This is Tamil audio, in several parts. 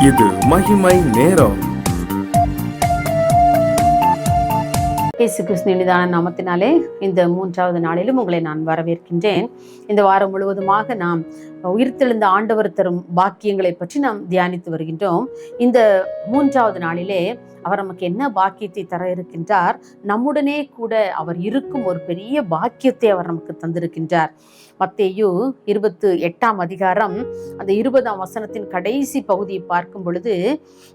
இது மகிமை நேரம். இயேசு கிறிஸ்து எளிதான நாமத்தினாலே இந்த 3வது நாளிலும் உங்களை நான் வரவேற்கின்றேன். இந்த வாரம் முழுவதுமாக நாம் உயிர்த்தெழுந்த ஆண்டவர் தரும் பாக்கியங்களை பற்றி நாம் தியானித்து வருகின்றோம். இந்த 3வது நாளிலே அவர் நமக்கு என்ன பாக்கியத்தை தர இருக்கின்றார்? நம்முடனே கூட அவர் இருக்கும் ஒரு பெரிய பாக்கியத்தை அவர் நமக்கு தந்திருக்கின்றார். மத்தேயு 28ஆம் அதிகாரம் அந்த 20ஆம் வசனத்தின் கடைசி பகுதியை பார்க்கும் பொழுது,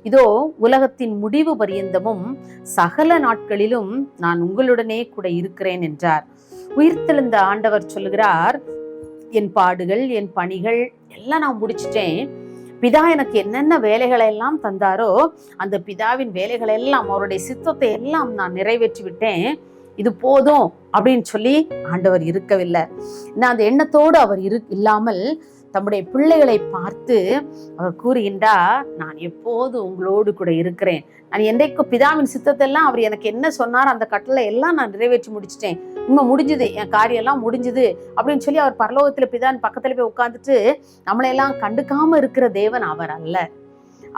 இதோ உலகத்தின் முடிவு பரியந்தமும் சகல நாட்களிலும் நான் உங்களுடனே கூட இருக்கிறேன் என்றார். உயிர்த்தெழுந்த ஆண்டவர் சொல்லுகிறார், என் பாடுகள் என் பணிகள் எல்லாம் நான் முடிச்சிட்டேன். பிதா எனக்கு என்னென்ன வேலைகளை எல்லாம் தந்தாரோ அந்த பிதாவின் வேலைகளை எல்லாம், அவருடைய சித்தத்தை எல்லாம் நான் நிறைவேற்றி விட்டேன், இது போதும் அப்படின்னு சொல்லி ஆண்டவர் இருக்கவில்லை. நான் அந்த எண்ணத்தோடு அவர் இல்லாமல் தம்முடைய பிள்ளைகளை பார்த்து அவர் கூறுகின்றார், நான் எப்போது உங்களோடு கூட இருக்கிறேன். நான் என்றைக்கு பிதாவின் சித்தத்தை எல்லாம் அவர் எனக்கு என்ன சொன்னார் அந்த கட்டளை எல்லாம் நான் நிறைவேற்றி முடிச்சிட்டேன், இன்னும் முடிஞ்சுது, என் காரியம் எல்லாம் முடிஞ்சுது அப்படின்னு சொல்லி அவர் பரலோகத்துல பிதாவின் பக்கத்துல போய் உட்கார்ந்துட்டு நம்மளையெல்லாம் கண்டுக்காம இருக்கிற தேவன் அவர் அல்ல.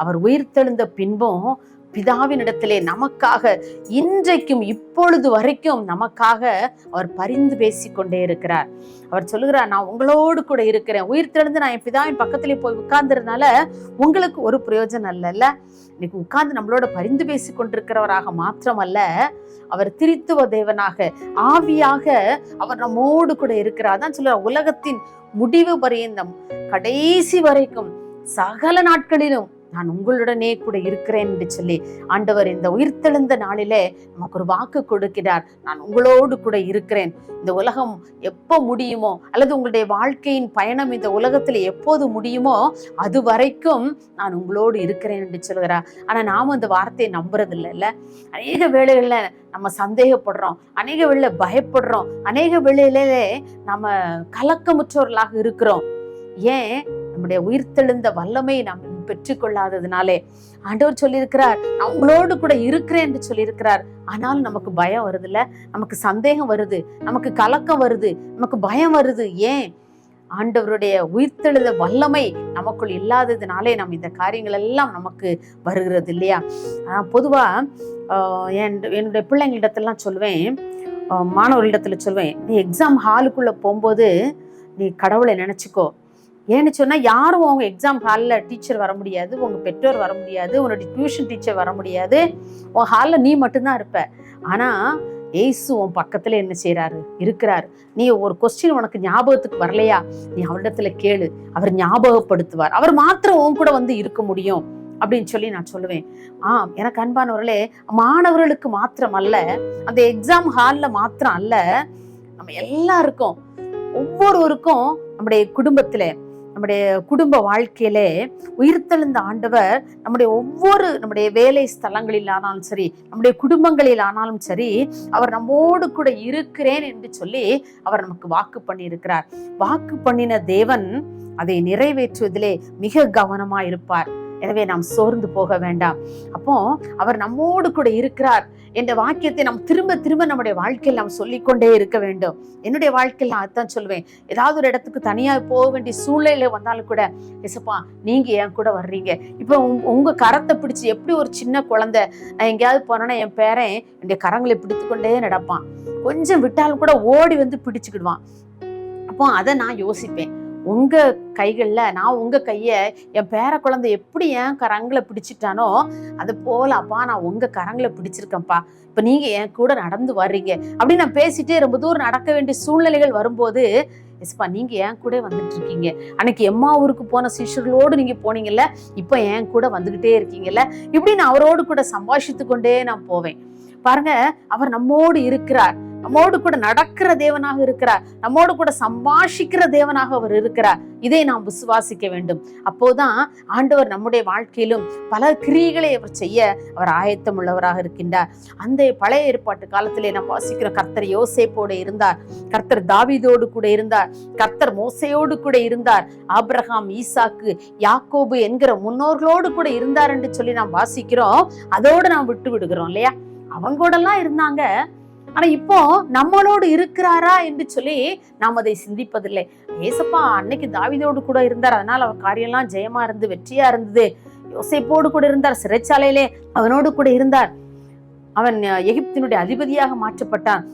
அவர் உயிர்த்தெழுந்த பின்பும் பிதாவின் இடத்திலே நமக்காக இன்றைக்கும் இப்பொழுது வரைக்கும் நமக்காக அவர் பரிந்து பேசிக்கொண்டே இருக்கிறார். அவர் சொல்லுகிறார், நான் உங்களோடு கூட இருக்கிறேன். உயிர்த்தெழுந்து நான் என் பிதாவின் பக்கத்திலே போய் உட்கார்ந்ததுனால உங்களுக்கு ஒரு பிரயோஜனம் இல்லைல்ல. இன்னைக்கு உட்கார்ந்து நம்மளோட பரிந்து பேசி கொண்டிருக்கிறவராக மாத்திரமல்ல, அவர் திரித்துவ தேவனாக ஆவியாக அவர் நம்மோடு கூட இருக்கிறார். தான் சொல்லுறார், உலகத்தின் முடிவு பரியந்தம் கடைசி வரைக்கும் சகல நாட்களிலும் நான் உங்களுடனே கூட இருக்கிறேன் என்று சொல்லி ஆண்டவர் இந்த உயிர்த்தெழுந்த நாளிலே நமக்கு ஒரு வாக்கு கொடுக்கிறார். நான் உங்களோடு கூட இருக்கிறேன். இந்த உலகம் எப்போ முடியுமோ, அல்லது உங்களுடைய வாழ்க்கையின் பயணம் இந்த உலகத்துல எப்போது முடியுமோ அது வரைக்கும் நான் உங்களோடு இருக்கிறேன் என்று சொல்கிறார். ஆனா நாம அந்த வார்த்தையை நம்புறது இல்லைல்ல. அநேக வேளைகள்ல நம்ம சந்தேகப்படுறோம், அநேக வேளையில பயப்படுறோம், அநேக வேளையிலே நம்ம கலக்கமுற்றவர்களாக இருக்கிறோம். ஏன்? நம்முடைய உயிர்த்தெழுந்த வல்லமை நாம் பெற்றுக்கொள்ளாததுனாலே. ஆண்டவர் சொல்லியிருக்கிறார், நான் உங்களோடு கூட இருக்கிறேன் என்று சொல்லியிருக்கிறார். ஆனாலும் நமக்கு பயம் வருது இல்ல, நமக்கு சந்தேகம் வருது, நமக்கு கலக்கம் வருது, நமக்கு பயம் வருது. ஏன்? ஆண்டவருடைய உயிர்த்தெழுந்த வல்லமை நமக்குள் இல்லாததுனாலே நம்ம இந்த காரியங்கள் எல்லாம் நமக்கு வருகிறது இல்லையா? பொதுவா என்னுடைய பிள்ளைங்களிடத்தெல்லாம் சொல்லுவேன், மாணவர்களிடத்துல சொல்வேன், நீ எக்ஸாம் ஹாலுக்குள்ள போகும்போது நீ கடவுளை நினைச்சுக்கோ. ஏன்னு சொன்னால் யாரும் உங்க எக்ஸாம் ஹாலில் டீச்சர் வர முடியாது, உங்கள் பெற்றோர் வர முடியாது, உன்னுடைய டியூஷன் டீச்சர் வர முடியாது, உன் ஹாலில் நீ மட்டும்தான் இருப்ப. ஆனால் ஏசு உன் பக்கத்தில் என்ன செய்கிறாரு? இருக்கிறாரு. நீ ஒரு கொஸ்டின் உனக்கு ஞாபகத்துக்கு வரலையா, நீ அவரிடத்துல கேளு, அவர் ஞாபகப்படுத்துவார். அவர் மாத்திரம் உன் கூட வந்து இருக்க முடியும் அப்படின்னு சொல்லி நான் சொல்லுவேன். எனக்கு அன்பானவர்களே, மாணவர்களுக்கு மாத்திரம் அல்ல, அந்த எக்ஸாம் ஹாலில் மாத்திரம் அல்ல, நம்ம எல்லாருக்கும், ஒவ்வொருவருக்கும், நம்முடைய குடும்பத்துல, நம்முடைய குடும்ப வாழ்க்கையிலே உயிர்த்தெழுந்த ஆண்டவர் நம்முடைய வேலை ஸ்தலங்களில் ஆனாலும் சரி, நம்முடைய குடும்பங்களில் ஆனாலும் சரி, அவர் நம்மோடு கூட இருக்கிறேன் என்று சொல்லி அவர் நமக்கு வாக்கு பண்ணி இருக்கிறார். வாக்கு பண்ணின தேவன் அதை நிறைவேற்றுவதிலே மிக கவனமா இருப்பார். எனவே நாம் சோர்ந்து போக வேண்டாம். அப்போ அவர் நம்மோடு கூட இருக்கிறார் என்ற வாக்கியத்தை நாம் திரும்ப திரும்ப நம்முடைய வாழ்க்கையில் நாம் சொல்லிக்கொண்டே இருக்க வேண்டும். என்னுடைய வாழ்க்கையில் நான் அதான் சொல்லுவேன், ஏதாவது ஒரு இடத்துக்கு தனியா போக வேண்டிய சூழ்நிலை வந்தாலும் கூட, ஏசப்பா நீங்க என் கூட வர்றீங்க. இப்போ உங்க கரத்தை பிடிச்சு, எப்படி ஒரு சின்ன குழந்தை நான் எங்கேயாவது போனேன்னா என் பேரன் என்னுடைய கரங்களை பிடித்து கொண்டே நடப்பான், கொஞ்சம் விட்டாலும் கூட ஓடி வந்து பிடிச்சுக்கிடுவான். அப்போ அதை நான் யோசிப்பேன், உங்க கைகள்ல நான் உங்க கைய என் பேர குழந்தை எப்படி என் கரங்களை பிடிச்சிட்டானோ அது போல அப்பா நான் உங்க கரங்களை பிடிச்சிருக்கேன்ப்பா, இப்ப நீங்க என் கூட நடந்து வர்றீங்க அப்படின்னு நான் பேசிட்டே ரொம்ப தூரம் நடக்க வேண்டிய சூழ்நிலைகள் வரும்போது, எஸ்பா நீங்க என் கூட வந்துட்டு இருக்கீங்க. அன்னைக்கு எம்மா ஊருக்கு போன சிஷ்யர்களோடு நீங்க போனீங்கல்ல, இப்ப என் கூட வந்துகிட்டே இருக்கீங்கல்ல, இப்படி நான் அவரோடு கூட சம்பாஷித்து கொண்டே நான் போவேன். பாருங்க, அவர் நம்மோடு இருக்கிறார், நம்மோடு கூட நடக்கிற தேவனாக இருக்கிறார், நம்மோடு கூட சம்பாஷிக்கிற தேவனாக அவர் இருக்கிறார். இதை நாம் விசுவாசிக்க வேண்டும். அப்போதான் ஆண்டவர் நம்முடைய வாழ்க்கையிலும் பல கிரியைகளை அவர் செய்ய அவர் ஆயத்தம் உள்ளவராக இருக்கின்றார். அந்த பழைய ஏற்பாட்டு காலத்திலே நாம் வாசிக்கிற கர்த்தர் யோசேப்போடு இருந்தார், கர்த்தர் தாவீதோடு கூட இருந்தார், கர்த்தர் மோசையோடு கூட இருந்தார், ஆபிரகாம், ஈசாக்கு, யாக்கோபு என்கிற முன்னோர்களோடு கூட இருந்தார் என்று சொல்லி நாம் வாசிக்கிறோம். அதோடு நாம் விட்டு விடுகிறோம் இல்லையா? அவங்களோடெல்லாம் இருந்தாங்க, ஆனா இப்போ நம்மளோடு இருக்கிறாரா என்று சொல்லி நாம் அதை சிந்திப்பதில்லை. ஏசப்பா அன்னைக்கு தாவீதோடு கூட இருந்தார், அதனால அவர் காரியம்லாம் ஜெயமா இருந்து வெற்றியா இருந்தது. யோசேப்போடு கூட இருந்தார், சிறைச்சாலையிலே அவனோடு கூட இருந்தார். அவன் எகிப்தினுடைய அதிபதியாக மாற்றப்பட்டான்.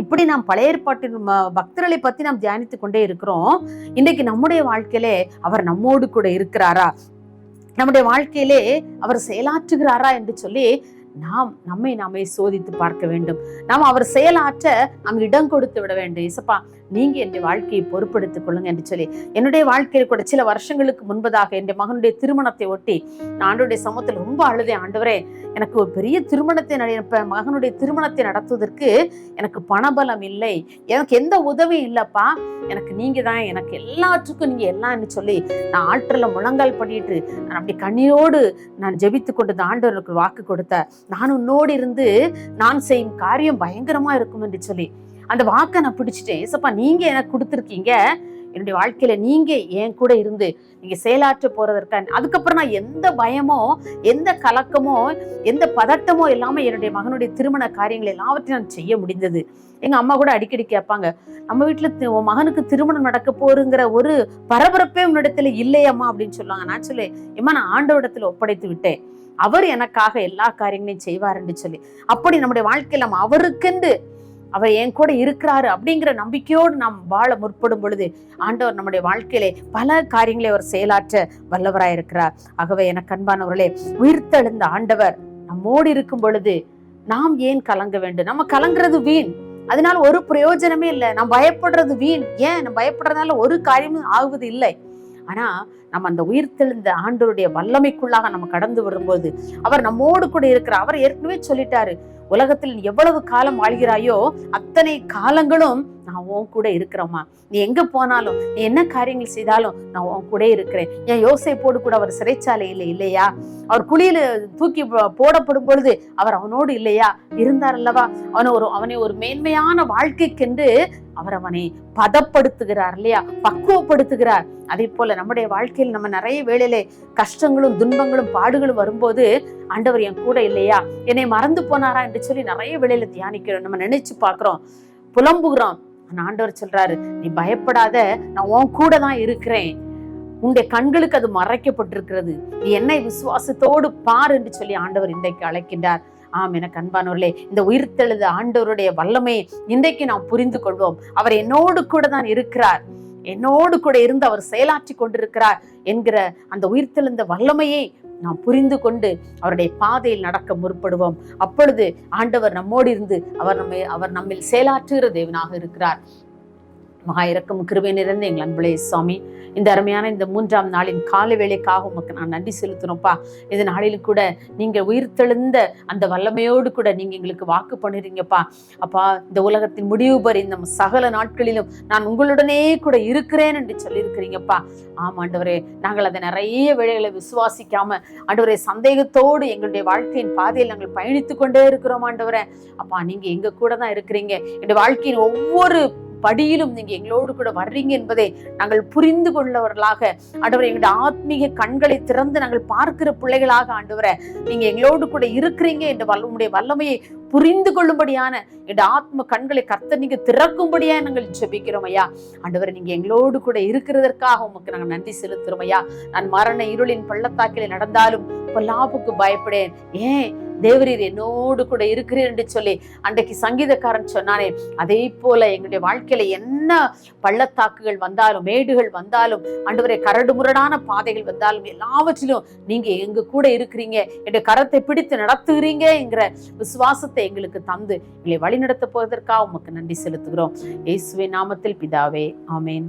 இப்படி நாம் பழைய ஏற்பாட்டின் பக்தர்களை பத்தி நாம் தியானித்துக் கொண்டே இருக்கிறோம். இன்றைக்கு நம்முடைய வாழ்க்கையிலே அவர் நம்மோடு கூட இருக்கிறாரா, நம்முடைய வாழ்க்கையிலே அவர் செயலாற்றுகிறாரா என்று சொல்லி நம்மை நாமே சோதித்து பார்க்க வேண்டும். நாம் அவர் செயலாற்ற நாம் இடம் கொடுத்து விட வேண்டும். இசப்பா, நீங்க என்னுடைய வாழ்க்கையை பொறுப்படுத்திக் கொள்ளுங்க என்று சொல்லி என்னுடைய வாழ்க்கையில் கூட சில வருஷங்களுக்கு முன்பதாக என் மகனுடைய திருமணத்தை ஒட்டி நான் ஆண்டவருடைய சமூகத்தில் ரொம்ப அழுதேன். ஆண்டவரே, எனக்கு ஒரு பெரிய மகனுடைய திருமணத்தை நடத்துவதற்கு எனக்கு பணபலம் இல்லை, எனக்கு எந்த உதவியும் இல்லப்பா, எனக்கு நீங்க தான், எனக்கு எல்லாத்துக்கும் நீங்க எல்லாம்னு சொல்லி நான் ஆற்றல முழங்கால் பண்ணிட்டு நான் அப்படி கண்ணீரோடு நான் ஜெபித்து கொண்டு ஆண்டவருக்கு வாக்கு கொடுத்த, நான் உன்னோடு இருந்து நான் செய்யும் காரியம் பயங்கரமா இருக்கும் என்று சொல்லி அந்த வாக்கை நான் பிடிச்சிட்டேன். ஏசப்பா, நீங்க எனக்கு கொடுத்துருக்கீங்க, என்னுடைய வாழ்க்கையில நீங்க என் கூட இருந்து நீங்க செயலாற்ற போறதற்கான, அதுக்கப்புறம் நான் எந்த பயமோ எந்த கலக்கமோ எந்த பதட்டமோ இல்லாம என்னுடைய மகனுடைய திருமண காரியங்கள் எல்லாவற்றையும் நான் செய்ய முடிந்தது. எங்க அம்மா கூட அடிக்கடி கேட்பாங்க, நம்ம வீட்டுல உன் மகனுக்கு திருமணம் நடக்க போறங்கிற ஒரு பரபரப்பே உன்னிடத்துல இல்லையம்மா அப்படின்னு சொல்லுவாங்க. நான் சொல்லேன், ஏம்மா நான் ஆண்டவரிடத்துல ஒப்படைத்து விட்டேன், அவர் எனக்காக எல்லா காரியங்களையும் செய்வார் என்று சொல்லி. அப்படி நம்முடைய வாழ்க்கையில நம்ம அவருக்கென்று அவர் என் கூட இருக்கிறாரு அப்படிங்கிற நம்பிக்கையோடு நாம் வாழ முற்படும் பொழுது ஆண்டவர் நம்முடைய வாழ்க்கையிலே பல காரியங்களை அவர் செயலாற்ற வல்லவராயிருக்கிறார். ஆகவே எனக்கு அன்பானவர்களே, உயிர்த்தெழுந்த ஆண்டவர் நம்மோடு இருக்கும் பொழுது நாம் ஏன் கலங்க வேண்டும்? நம்ம கலங்குறது வீண், அதனால ஒரு பிரயோஜனமே இல்லை. நாம் பயப்படுறது வீண். ஏன்? நம்ம பயப்படுறதுனால ஒரு காரியமும் ஆகுவது இல்லை. ஆனா நம்ம அந்த உயிர்த்தெழுந்த ஆண்டவருடைய வல்லமைக்குள்ளாக நம்ம கடந்து வரும்போது அவர் நம்மோடு கூட இருக்கிறார். அவர் ஏற்கனவே சொல்லிட்டாரு, உலகத்தில் எவ்வளவு காலம் வாழ்கிறாயோ அத்தனை காலங்களும் நான் உன் கூட இருக்கிறோமா, நீ எங்க போனாலும் நீ என்ன காரியங்கள் செய்தாலும் நான் உன் கூட இருக்கிறேன். என் யோசேப்போடு கூட அவர் சிறைச்சாலையில இல்லையா, அவர் குழியில தூக்கி போடப்படும் பொழுது அவர் அவனோடு இல்லையா இருந்தார் அல்லவா? அவனை ஒரு மேன்மையான வாழ்க்கைக்கென்று அவனை பதப்படுத்துகிறார் இல்லையா, பக்குவப்படுத்துகிறார். அதே போல நம்முடைய வாழ்க்கையில் நம்ம நிறைய வேளையிலே கஷ்டங்களும் துன்பங்களும் பாடுகளும் வரும்போது ஆண்டவர் என் கூட இல்லையா, என்னை மறந்து போனாரா என்று சொல்லி நிறைய வேளையில தியானிக்கிறோம், நம்ம நினைச்சு பாக்குறோம், புலம்புகிறோம். ஆண்டவர் சொல்றாரு, நீ பயப்படாத, நான் உன் கூட தான் இருக்கிறேன், உன்னுடைய கண்களுக்கு அது மறைக்கப்பட்டிருக்கிறது, நீ என்னை விசுவாசத்தோடு பார் என்று சொல்லி ஆண்டவர் இன்றைக்கு அழைக்கின்றார். ஆம், எனக்கு அன்பானவர்களே, இந்த உயிர்த்தெழுந்த ஆண்டவருடைய வல்லமையை இன்றைக்கு நாம் புரிந்து கொள்வோம். அவர் என்னோடு கூட தான் இருக்கிறார், என்னோடு கூட இருந்து அவர் செயலாற்றி கொண்டிருக்கிறார் என்கிற அந்த உயிர்த்தெழுந்த வல்லமையை நாம் புரிந்து கொண்டு அவருடைய பாதையில் நடக்க முற்படுவோம். அப்பொழுது ஆண்டவர் நம்மோடு இருந்து அவர் நம்மில் செயலாற்றுகிற தேவனாக இருக்கிறார். மகா இரக்கம் கிருபை நிறைந்த எங்கள் அன்புலே சுவாமி, இந்த அருமையான இந்த 3ஆம் நாளின் காலை வேளைக்காக உமக்கு நான் நன்றி செலுத்துறோம்ப்பா. இந்த நாளிலும் கூட நீங்க உயிர்த்தெழுந்த அந்த வல்லமையோடு கூட நீங்க எங்களுக்கு வாக்கு பண்ணுறீங்கப்பா. அப்பா, இந்த உலகத்தின் முடிவு பறி இந்த சகல நாட்களிலும் நான் உங்களுடனே கூட இருக்கிறேன் என்று சொல்லியிருக்கிறீங்கப்பா. ஆமாண்டவரே, நாங்கள் அதை நிறைய வேளைகளை விசுவாசிக்காம ஆண்டவரே சந்தேகத்தோடு எங்களுடைய வாழ்க்கையின் பாதையில் நாங்கள் பயணித்து கொண்டே இருக்கிறோம். ஆண்டவரே, அப்பா, நீங்க எங்க கூட தான் இருக்கிறீங்க, என்னுடைய வாழ்க்கையின் ஒவ்வொரு படியிலும் நீங்க எங்களோடு கூட வர்றீங்க என்பதை நாங்கள் புரிந்து கொள்ளவர்களாக ஆண்டவரே, எங்களுடைய ஆத்மீக கண்களை திறந்து நாங்கள் பார்க்கிற பிள்ளைகளாக ஆண்டவரே நீங்க எங்களோடு கூட இருக்கிறீங்க என்ற உம்முடைய வல்லமையை புரிந்து கொள்ளும்படியான என்னுடைய ஆத்ம கண்களை கர்த்தர் நீங்க திறக்கும்படியா நாங்கள் ஜெபிக்கிறோம் ஐயா. ஆண்டவரே, நீங்க எங்களோடு கூட இருக்கிறதற்காக உமக்கு நாங்கள் நன்றி செலுத்துறோம் ஐயா. நான் மரண இருளின் பள்ளத்தாக்கிலே நடந்தாலும் பொல்லாப்புக்கு பயப்படேன், ஏன் தேவரீர் என்னோடு கூட இருக்கிறீர் என்று சொல்லி அன்றைக்கு சங்கீதக்காரன் சொன்னானே, அதே போல எங்களுடைய வாழ்க்கையில என்ன பள்ளத்தாக்குகள் வந்தாலும் மேடுகள் வந்தாலும் ஆண்டவரே கரடு முரடான பாதைகள் வந்தாலும் எல்லாவற்றிலும் நீங்க எங்க கூட இருக்கிறீங்க, என்னுடைய கரத்தை பிடித்து நடத்துகிறீங்க என்கிற விசுவாசத்தை எங்களுக்கு தந்து எங்களை வழி நடத்த போவதற்காக உமக்கு நன்றி செலுத்துகிறோம். இயேசுவின் நாமத்தில் பிதாவே, ஆமேன்.